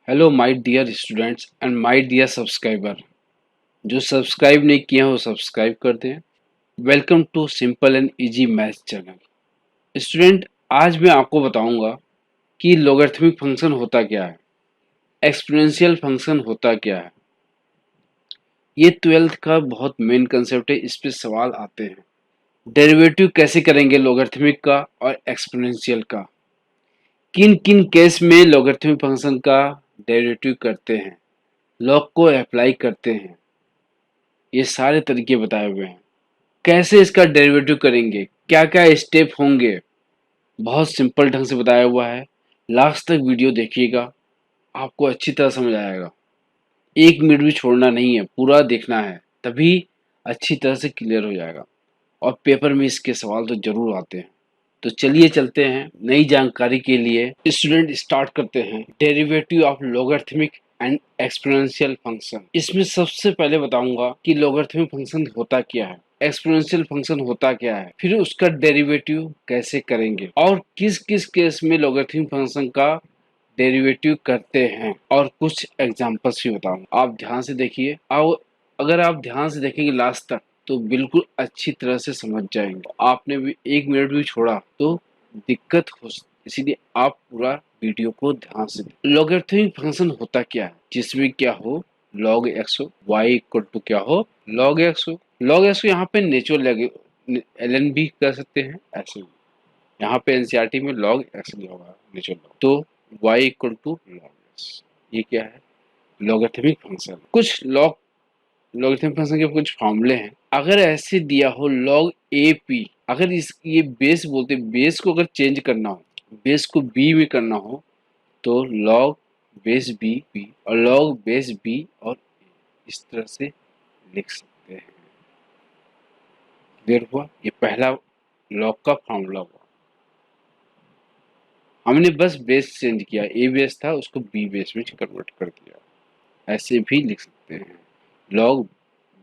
Hello my dear students and my dear subscriber. जो subscribe नहीं किए हैं वो सब्सक्राइब कर दें। Welcome to simple and easy maths channel. Student, आज मैं आपको बताऊंगा कि लॉगरिथमिक फंक्शन होता क्या है, एक्सपोनेंशियल फंक्शन होता क्या है। ये 12th का बहुत मेन कंसेप्ट है, इस पे सवाल आते हैं। डेरिवेटिव कैसे करेंगे लॉगरिथमिक का और एक्सपोनेंशियल का, किन किन केस में लॉगरिथमिक फंक्शन का डेरिवेटिव करते हैं, लॉग को अप्लाई करते हैं, ये सारे तरीके बताए हुए हैं। कैसे इसका डेरिवेटिव करेंगे, क्या क्या स्टेप होंगे, बहुत सिंपल ढंग से बताया हुआ है। लास्ट तक वीडियो देखिएगा, आपको अच्छी तरह समझ आएगा। एक मिनट भी छोड़ना नहीं है, पूरा देखना है, तभी अच्छी तरह से क्लियर हो जाएगा। और पेपर में इसके सवाल तो जरूर आते हैं। तो चलिए चलते हैं नई जानकारी के लिए। स्टूडेंट, स्टार्ट करते हैं derivative of logarithmic and exponential function. इसमें सबसे पहले बताऊंगा कि लॉगरिथमिक फंक्शन होता क्या है, एक्सपोनेंशियल फंक्शन होता क्या है, फिर उसका डेरिवेटिव कैसे करेंगे और किस किस केस में लॉगरिथमिक फंक्शन का डेरिवेटिव करते हैं, और कुछ एग्जांपल्स भी बताऊंगा। आप ध्यान से देखिए, और अगर आप ध्यान से देखेंगे लास्ट तक तो बिल्कुल अच्छी तरह से समझ जाएंगे। आपने भी एक मिनट भी छोड़ा तो दिक्कत हो, इसीलिए आप पूरा वीडियो को ध्यान से लॉगरिथमिक फंक्शन होता क्या है, जिसमें क्या हो log x हो, y इक्वल टू क्या हो log x हो। log x को यहाँ पे नेचुरल ln भी कर सकते हैं, ऐसे भी यहाँ पे एनसीईआरटी में log x लिखा होगा नेचुरल log। तो y equal to log x, ये क्या है लॉगरिथमिक फंक्शन। कुछ लॉगरिथमिक फंक्शन के कुछ फॉर्मूले हैं। अगर ऐसे दिया हो log ए पी, अगर इस ये बेस बोलते, बेस को अगर चेंज करना हो, बेस को बी में करना हो, तो log बेस बी पी और log बेस बी और इस तरह से लिख सकते हैं। क्लियर हुआ? ये पहला log का फॉर्मूला हुआ। हमने बस बेस चेंज किया, ए बेस था उसको बी बेस में कन्वर्ट कर दिया। ऐसे भी लिख सकते हैं log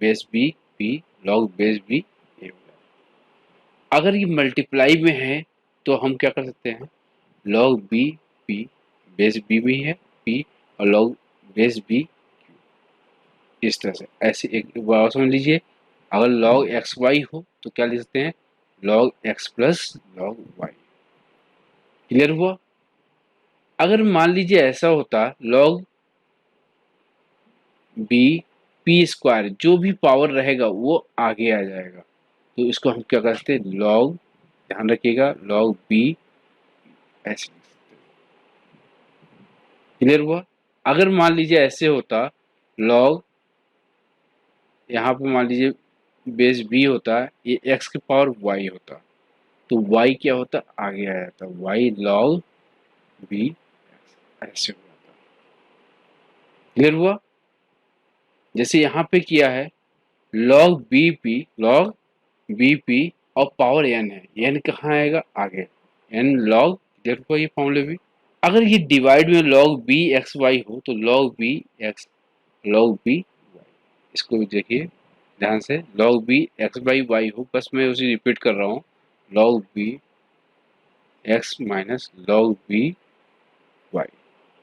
base B P log base B A. अगर ये मल्टीप्लाई में है तो हम क्या कर सकते हैं, log B P, base B भी है पी, और log बेस बी, इस तरह से। ऐसे एक बार समझ लीजिए, अगर log एक्स वाई हो तो क्या लिख सकते हैं, log X plus log Y. Clear हुआ? अगर मान लीजिए ऐसा होता log बी पी स्क्वायर, जो भी पावर रहेगा वो आगे आ जाएगा, तो इसको हम क्या करते हैं log, ध्यान रखिएगा log बी, ऐसे। क्लियर हुआ? अगर मान लीजिए ऐसे होता log, यहाँ पे मान लीजिए बेस बी होता है, ये x की पावर y होता, तो y क्या होता, आगे आ जाता, y log b, ऐसे हो जाता। क्लियर हुआ? जैसे यहाँ पे किया है log bp और पावर n है, n कहाँ आएगा, आगे n log। क्लियर हुआ ये फॉर्मूले भी? अगर ये डिवाइड में log b एक्स वाई हो तो log b x log b y, इसको भी देखिए ध्यान से, log b X by Y हो, बस मैं उसे रिपीट कर रहा हूँ, log b X minus log b Y,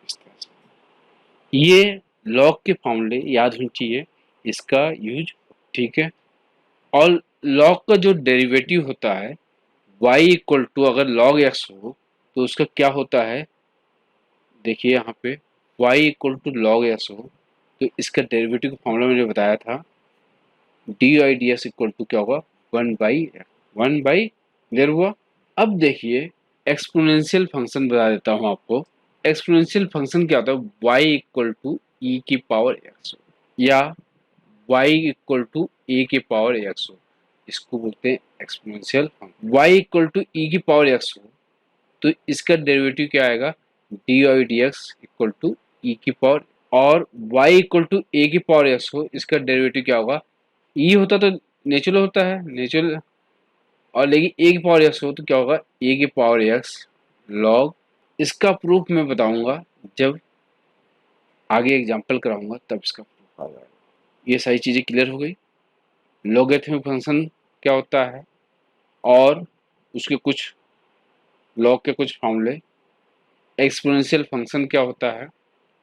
इस तरह से। ये log के फॉर्मूले याद होने चाहिए, इसका यूज, ठीक है। और log का जो डेरिवेटिव होता है y इक्वल टू, अगर log x हो तो उसका क्या होता है, देखिए यहाँ पे y equal to log x हो तो इसका डेरिवेटिव का फॉर्मूला मैंने बताया था, D I D x equal to क्या होगा, वन बाई। क्लियर हुआ? अब देखिए एक्सपोनेंशियल फंक्शन बता देता हूँ आपको। एक्सपोनेंशियल फंक्शन क्या होता है, y इक्वल टू ई की पावर x हो, या y इक्वल टू ए की पावर x हो, इसको बोलते हैं exponential function. y equal to e की पावर x हो तो इसका डेरिवेटिव क्या आएगा, d I D x equal to e की पावर, और y इक्वल टू ए की पावर x हो, इसका डेरिवेटिव क्या होगा, ई होता तो नेचुरल होता है, नेचुरल, और लेकिन ए की पावर एक्स हो तो क्या होगा, ए की पावर एक्स लॉग। इसका प्रूफ मैं बताऊंगा जब आगे एग्जांपल कराऊंगा, तब इसका प्रूफ आ जाएगा। ये सारी चीजें क्लियर हो गई। लॉगरिथमिक फंक्शन क्या होता है और उसके कुछ लॉग के कुछ फॉर्मूले, एक्सपोनेंशियल फंक्शन क्या होता है,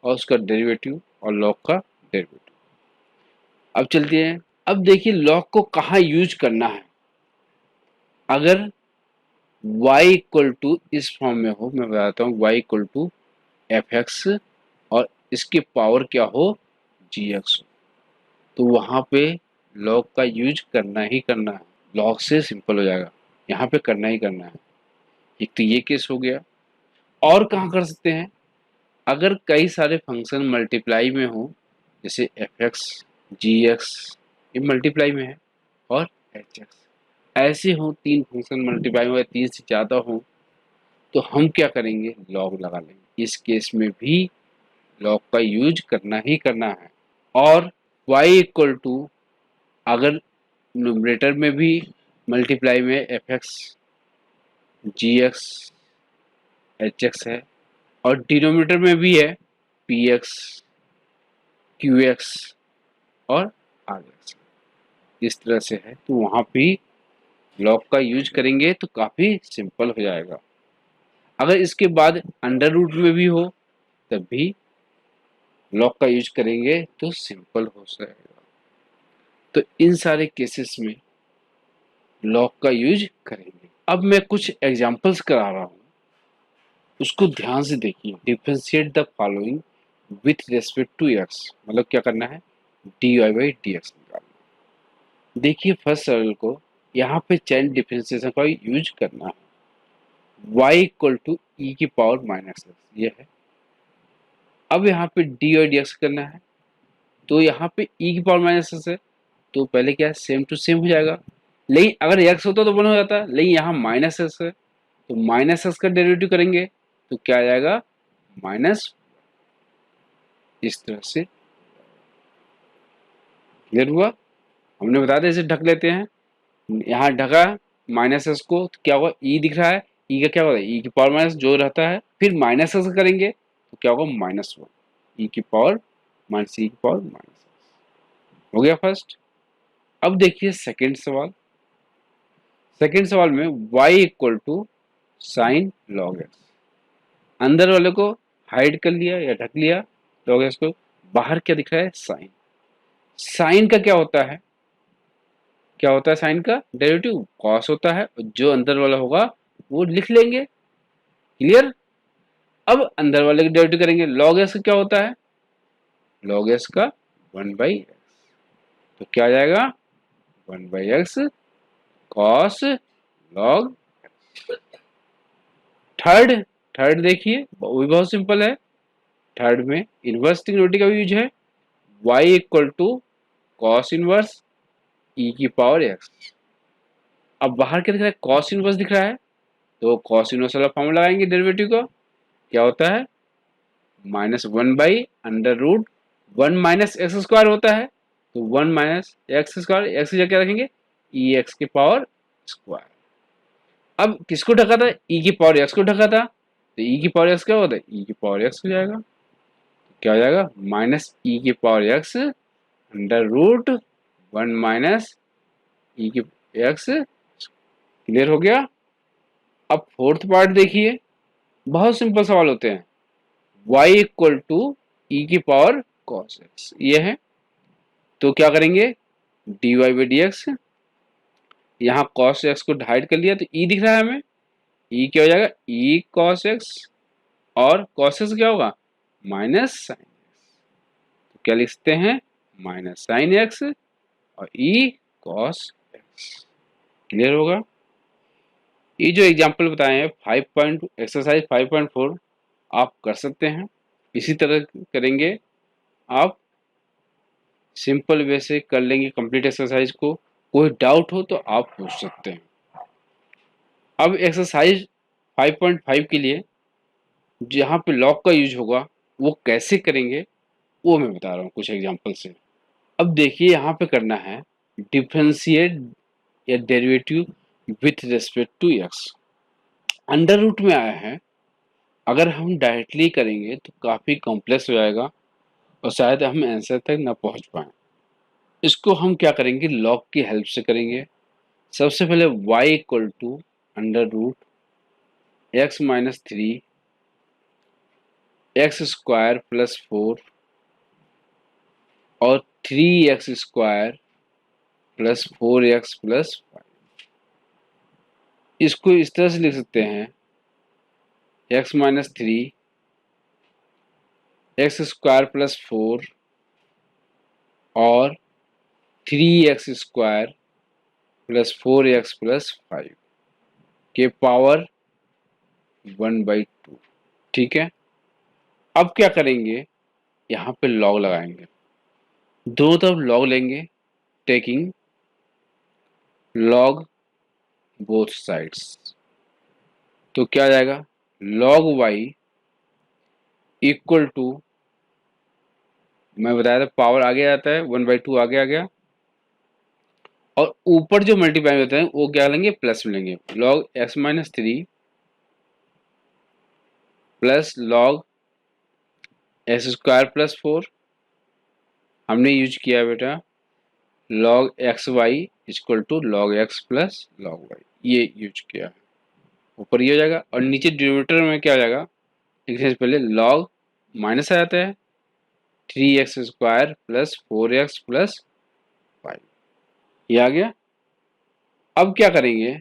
और उसका डेरिवेटिव और लॉग का डेरिवेटिव। अब चलते हैं, अब देखिए लॉग को कहाँ यूज करना है। अगर y इक्वल टू इस फॉर्म में हो, मैं बताता हूँ, y equal to F X और इसके पावर क्या हो, जी एक्स हो, तो वहां पे लॉग का यूज करना ही करना है। लॉग से सिंपल हो जाएगा, यहाँ पे करना ही करना है। एक तो ये केस हो गया। और कहाँ कर सकते हैं, अगर कई सारे फंक्शन मल्टीप्लाई में हो, जैसे एफ एक्स, जी एक्स ये मल्टीप्लाई में है, और एच एक्स ऐसे हो, तीन फंक्शन मल्टीप्लाई में, तीन से ज़्यादा हो, तो हम क्या करेंगे, लॉग लगा लेंगे। इस केस में भी लॉग का यूज करना ही करना है। और y इक्वल टू, अगर न्यूमरेटर में भी मल्टीप्लाई में एफ एक्स, जी एक्स, एच एक्स है, और डिनोमिनेटर में भी है पी एक्स, क्यू एक्स और आर एक्स, इस तरह से है, तो वहाँ भी लॉग का यूज करेंगे तो काफ़ी सिंपल हो जाएगा। अगर इसके बाद अंडर रूट में भी हो तब भी लॉग का यूज करेंगे तो सिंपल हो जाएगा। तो इन सारे केसेस में लॉग का यूज करेंगे। अब मैं कुछ एग्जांपल्स करा रहा हूँ, उसको ध्यान से देखिए। Differentiate the following with respect to X, मतलब क्या करना है, D Y by D X निकालना। देखिए फर्स्ट सर्कल को, यहाँ पे चेन डिफरेंशिएशन का यूज करना है। y इक्वल टू ई की पावर माइनस एक्स, ये है। अब यहाँ पे डी और डी एक्स करना है, तो यहाँ पे ई की पावर माइनस एक्स है, तो पहले क्या है, सेम टू सेम हो जाएगा। लेकिन अगर एक्स होता तो वन हो जाता, लेकिन यहाँ माइनस एक्स है, तो माइनस एक्स का डेरिवेटिव करेंगे तो क्या आ जाएगा, माइनस। इस तरह से क्लियर हुआ। हमने बता दिया, इसे ढक लेते हैं। यहाँ ढका माइनस एक्स को, तो क्या होगा, ई दिख रहा है, ई का क्या होगा, ई की पावर माइनस जो रहता है, फिर माइनस एक्स करेंगे तो क्या होगा, माइनस वन, ई की पावर माइनस ई की पावर माइनस। हो गया फर्स्ट। अब देखिए सेकेंड सवाल। सेकेंड सवाल में y equal to sine log X, अंदर वाले को हाइड कर लिया या ढक लिया लॉग एक्स को, बाहर क्या दिख रहा है, साइन। साइन का क्या होता है, क्या होता है साइन का डेरिवेटिव, कॉस होता है, जो अंदर वाला होगा वो लिख लेंगे। क्लियर। अब अंदर वाले का डेरिवेटिव करेंगे, लॉग एक्स का क्या होता है, लॉग एक्स का वन बाई एक्स, तो क्या आ जाएगा, one by x cos log. Third, third देखिए वो भी बहुत सिंपल है। थर्ड में इनवर्स ट्रिग्नोमेट्री का भी यूज है। y equal to cos inverse E की पावर एक्स। अब बाहर क्या दिख रहा है, कॉस इनवर्स दिख रहा है, तो कॉस इनवर्स वाला फॉर्मूला लगाएंगे डेरिवेटिव का, क्या होता है, minus one by under root one minus X square होता है, तो one minus X square, X की जगह क्या रखेंगे, ई एक्स की पावर स्क्वायर। अब किसको ढका था, ई की पावर एक्स को ढका था, तो ई की पावर एक्स क्या होता है, ई की पावर एक्स हो जाएगा, क्या हो जाएगा, माइनस ई की power x under root one minus e की एक्स। क्लियर हो गया। अब फोर्थ पार्ट देखिए, बहुत सिंपल सवाल होते हैं। y इक्वल टू ई की पावर कॉस एक्स, ये है, तो क्या करेंगे, D Y by D X, यहाँ कॉस एक्स को डिवाइड कर लिया तो ई दिख रहा है हमें, ई क्या हो जाएगा, ई कॉस एक्स, और कॉस एक्स क्या होगा, माइनस साइन एक्स, तो क्या लिखते हैं, माइनस साइन एक्स और ई कॉस एक्स। क्लियर होगा। ये जो एग्जांपल बताए हैं 5 एक्सरसाइज 5.4 आप कर सकते हैं, इसी तरह करेंगे आप, सिंपल वे से कर लेंगे कंप्लीट एक्सरसाइज को। कोई डाउट हो तो आप पूछ सकते हैं। अब एक्सरसाइज 5.5 के लिए जहाँ पे लॉग का यूज होगा वो कैसे करेंगे वो मैं बता रहा हूँ कुछ एग्जांपल से। अब देखिए यहाँ पे करना है डिफरेंशिएट या derivative with respect to X. Under root में आया है, अगर हम डायरेक्टली करेंगे तो काफ़ी कॉम्प्लेक्स हो जाएगा और शायद हम आंसर तक ना पहुंच पाए। इसको हम क्या करेंगे, लॉग की हेल्प से करेंगे। सबसे पहले y equal to under root X minus three X square plus 4 और 3x² प्लस 4x प्लस 5। इसको इस तरह से लिख सकते हैं x माइनस 3 x² प्लस 4 और 3x² प्लस 4x प्लस 5 के पावर 1/2। ठीक है, अब क्या करेंगे, यहाँ पे लॉग लगाएंगे, दोनों तरफ लॉग लेंगे, टेकिंग लॉग बोथ साइड्स। तो क्या आ जाएगा, log y इक्वल टू, मैं बताया था पावर आगे आता है 1/2 आगे आ गया, और ऊपर जो मल्टीप्लाई होते हैं वो क्या लेंगे, प्लस में लेंगे, log x minus 3 plus log x² plus 4। हमने यूज किया बेटा log xy equal to log x plus log y, ये यूज किया है। ऊपर ये हो जाएगा और नीचे डिनोमिनेटर में क्या हो जाएगा, लिखने से पहले log माइनस आ जाता है 3x² प्लस 4x प्लस 5, ये आ गया। अब क्या करेंगे,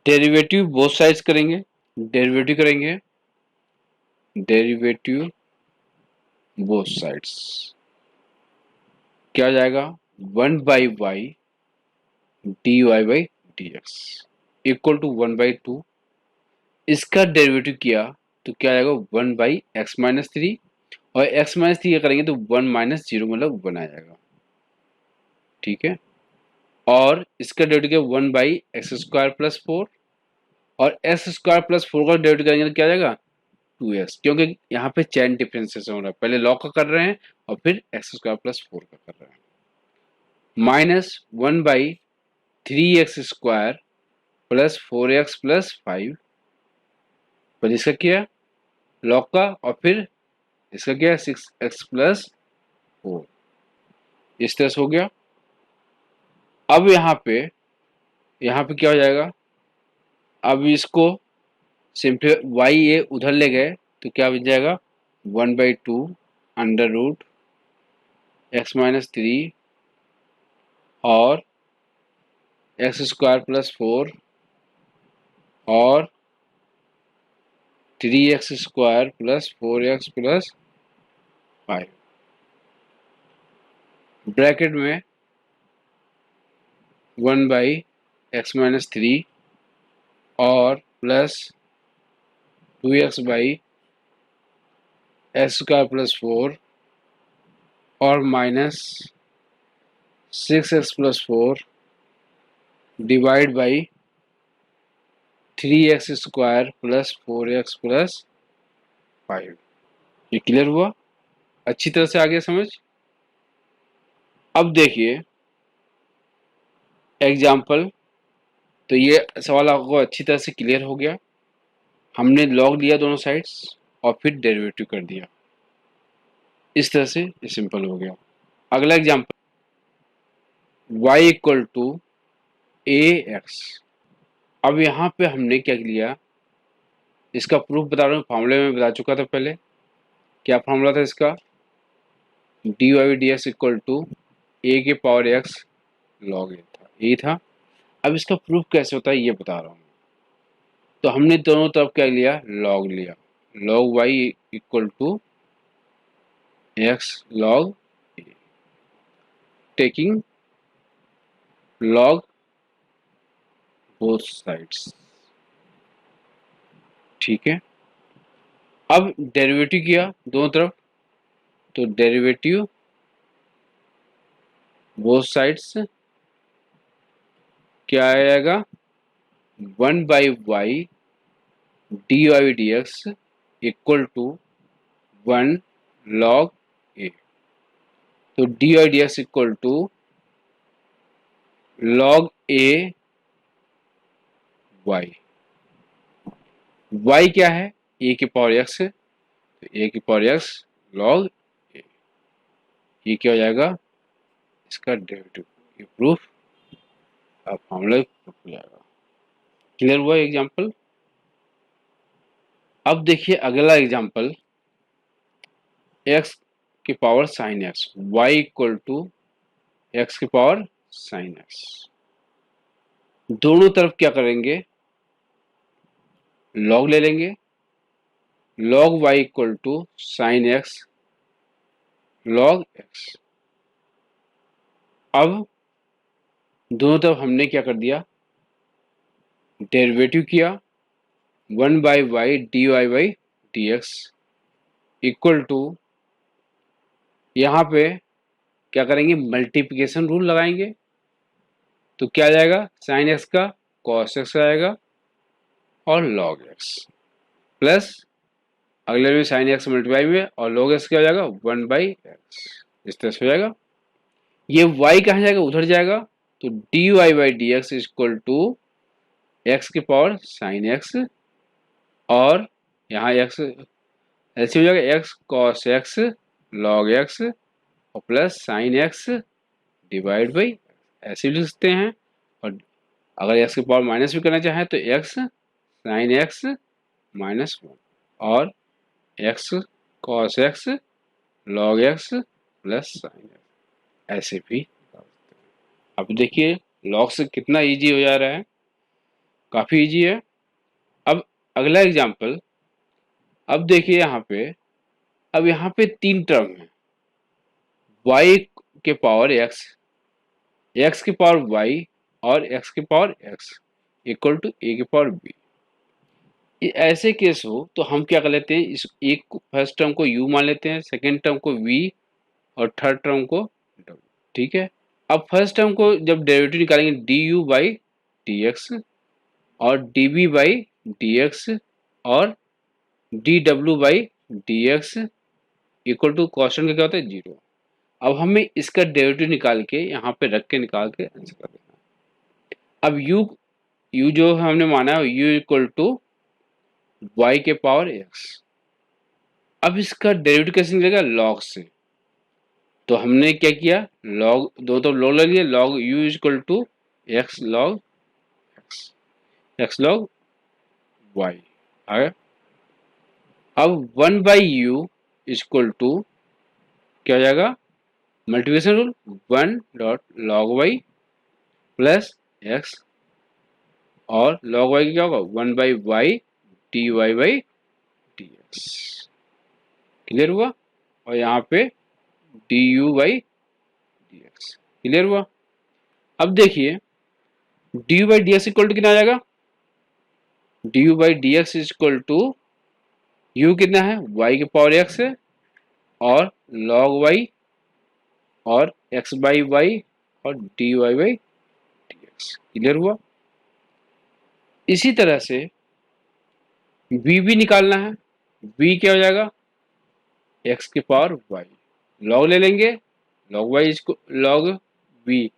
डेरिवेटिव बोथ साइड्स करेंगे, डेरिवेटिव करेंगे, डेरिवेटिव बोथ साइड्स क्या हो जाएगा, 1/y dy/dx इक्वल टू 1/2। इसका डेरिवेटिव किया तो क्या आएगा, 1/x माइनस 3, और x माइनस 3 करेंगे तो 1 माइनस 0 मतलब 1 आ जाएगा। ठीक है, और इसका डेरिवेटिव किया 1/x² प्लस 4, और x² प्लस 4 का डेरिवेटिव करेंगे तो क्या आ जाएगा, 2x, क्योंकि यहाँ पे चेन डिफरेंशिएशन हो रहा है, पहले लॉग का कर रहे हैं और फिर x² प्लस 4 का कर रहे हैं, minus 1/3x² plus 4x plus 5, पहले इसका किया लॉग का और फिर इसका किया 6x प्लस 4, इस तरह से हो गया। अब यहाँ पे क्या हो जाएगा, अब इसको सिंपली वाई ए उधर ले गए तो क्या बन जाएगा, 1/2 अंडर रूट x माइनस 3 और x² प्लस 4 और 3x² plus 4x plus 5 bracket में 1/x माइनस 3 और प्लस 2x/x² प्लस 4 और minus 6x plus 4 divide by 3x² plus 4x plus 5। ये क्लियर हुआ, अच्छी तरह से आ गया समझ। अब देखिए एग्जाम्पल, तो ये सवाल आपको अच्छी तरह से क्लियर हो गया, हमने लॉग लिया दोनों साइड्स और फिर डेरिवेटिव कर दिया, इस तरह से ये सिंपल हो गया। अगला example, y equal to ax। अब यहाँ पे हमने क्या लिया, इसका प्रूफ बता रहा हूँ, फॉर्मूले में बता चुका था पहले, क्या फॉर्मूला था इसका, dy/dx इक्वल टू a के पावर x log a था, यही था। अब इसका प्रूफ कैसे होता है ये बता रहा हूँ। तो हमने दोनों तरफ क्या लिया, लॉग लिया, log y equal to x log a, taking log both sides. ठीक है, अब डेरिवेटिव किया दोनों तरफ, तो डेरिवेटिव बोथ साइड्स क्या आएगा, 1/y dy/dx equal to 1 log a। तो dy/dx equal to log a y, y क्या है, a की पावर x है, तो a की पावर x log a, ये क्या हो जाएगा, इसका डेरिवेटिव, ये प्रूफ अब फॉर्मूला प्रूफ हो जाएगा। क्लियर हुआ एग्जाम्पल। अब देखिए अगला एग्जाम्पल, एक्स की power sine X, Y equal to x की पावर साइन एक्स। दोनों तरफ क्या करेंगे, लॉग ले लेंगे, log Y equal to sine X log X. अब दोनों तरफ हमने क्या कर दिया, डेरिवेटिव किया, 1/y dy by dx equal to, यहाँ पे क्या करेंगे, मल्टीप्लिकेशन रूल लगाएंगे। तो क्या आ जाएगा, साइन एक्स का कॉस एक्स आएगा और लॉग एक्स, प्लस अगले में साइन एक्स मल्टीप्लाई में और लॉग एक्स क्या हो जाएगा, 1/x। इस तरह से हो जाएगा। ये y कहाँ जाएगा, उधर जाएगा। तो dy by D x equal to x की पावर साइन एक्स, और यहाँ x ऐसे हो जाएगा, x cos x log x और plus sine x divide by, ऐसे भी लिख सकते हैं। और अगर एक्स की पावर माइनस भी करना चाहें तो एक्स साइन एक्स माइनस 1 और x cos x log x plus sine x, ऐसे भी। अब देखिए लॉग से कितना इजी हो जा रहा है, काफी इजी है। अब अगला एग्जांपल, अब देखिए यहाँ पे, अब यहाँ पे तीन टर्म है, y के पावर x, x की पावर y और x की power x equal to a की पावर b। ऐसे केस हो तो हम क्या कर लेते हैं, इस एक फर्स्ट टर्म को u मान लेते हैं, सेकेंड टर्म को v और थर्ड टर्म को w। ठीक है। अब फर्स्ट टर्म को जब डेरिवेटिव निकालेंगे du बाई डी एक्स और dv बाई डी एक्स और dw by D x equal to constant का क्या होता है, 0। अब हमें इसका डेरिवेटिव निकाल के यहाँ पे रख के निकाल के आंसर कर देना। अब u जो हमने माना है u इक्वल टू y के पावर x। अब इसका डेरिवेटिव कैसे निकलेगा, log से। तो हमने क्या किया, log दो तो log ले लिया, log u equal to x log x, x log y आ गया। अब 1/u इक्वल टू क्या हो जाएगा, multiplication rule, 1 dot log y plus x और log y क्या होगा, 1/y dy by dx। Clear हुआ। और यहाँ पे du बाई dx क्लियर हुआ। अब देखिए du by dx equal to कितना आ जाएगा, du by dx equal to u कितना है, y के पावर x है और log y और x बाई y और dy बाई dx। क्लियर हुआ। इसी तरह से v भी निकालना है, v क्या हो जाएगा, x की पावर y, log ले लेंगे, log y इसको log v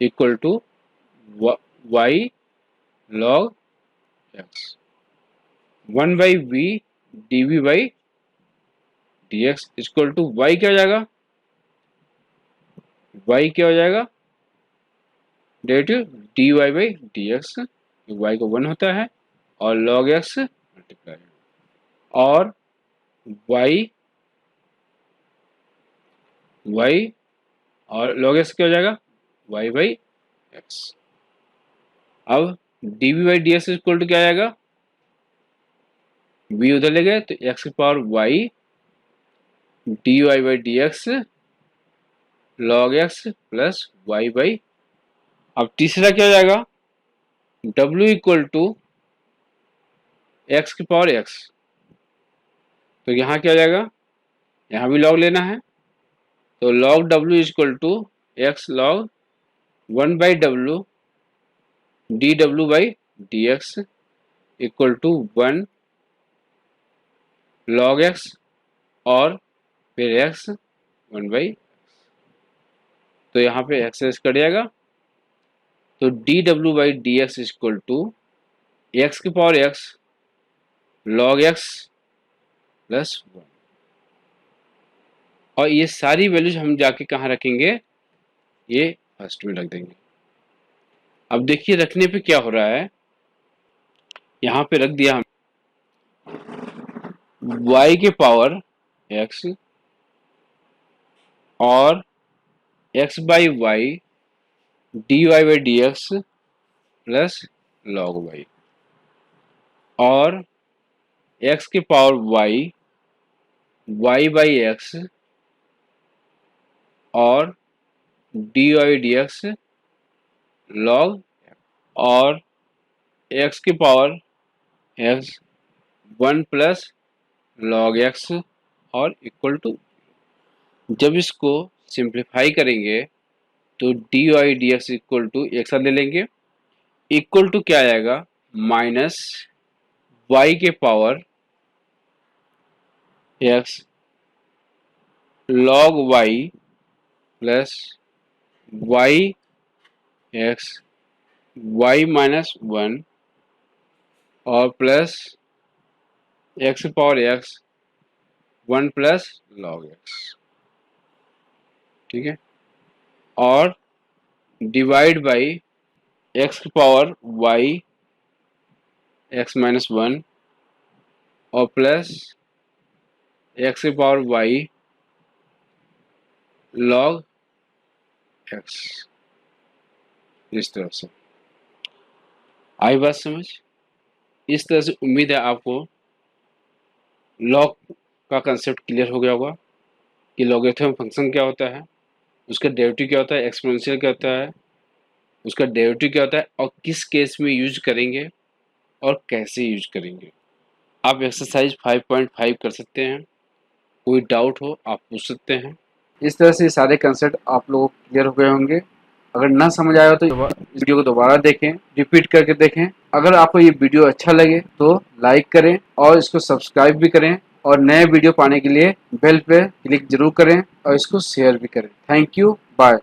equal to y log x, 1/v dv by dx equal to y क्या हो जाएगा, y क्या हो जाएगा, derivative dy by dx, y को 1 होता है और log x मल्टीप्लाई और y और log x क्या हो जाएगा, y बाई x। अब dv by dx equal to क्या आ जाएगा, v उधर ले गए तो x की power y dy by dx log x plus y by. अब तीसरा क्या हो जाएगा, w इक्वल टू x की पावर x। तो यहाँ क्या हो जाएगा, यहाँ भी log लेना है, तो log w equal to x log 1/w dw by dx equal to 1 log x और फिर x 1/। तो यहाँ पे x कट जाएगा, तो dw by dx equal to x की power x log x plus 1। और ये सारी वैल्यूज हम जाके कहाँ रखेंगे, ये फर्स्ट में रख देंगे। अब देखिए रखने पे क्या हो रहा है, यहाँ पे रख दिया हम, y के पावर x और x by y dy by D x plus log y और x के power y y by x और dy by D x log और x की power x 1 plus log x और इक्वल टू। जब इसको simplify करेंगे तो d y d x equal to एक साथ ले लेंगे, इक्वल टू क्या आएगा माइनस वाई के power x log y plus Y x Y minus 1 और plus x power x 1 plus log x, ठीक है, और डिवाइड बाई एक्स की पावर वाई एक्स माइनस 1 और प्लस एक्स की पावर वाई लॉग एक्स। इस तरह से आई बात समझ। इस तरह से उम्मीद है आपको लॉग का कंसेप्ट क्लियर हो गया होगा कि लॉगरिथम फंक्शन क्या होता है, उसका डेरिवेटिव क्या होता है, एक्सपोनेंशियल क्या होता है, उसका डेरिवेटिव क्या होता है और किस केस में यूज करेंगे और कैसे यूज करेंगे। आप एक्सरसाइज 5.5 कर सकते हैं, कोई डाउट हो आप पूछ सकते हैं। इस तरह से सारे कंसेप्ट आप लोगों को क्लियर हो गए होंगे। अगर ना समझ आया हो तो इस वीडियो को दोबारा देखें, रिपीट करके देखें। अगर आपको ये वीडियो अच्छा लगे तो लाइक करें और इसको सब्सक्राइब भी करें और नए वीडियो पाने के लिए बेल पे क्लिक जरूर करें और इसको शेयर भी करें। Thank you, bye.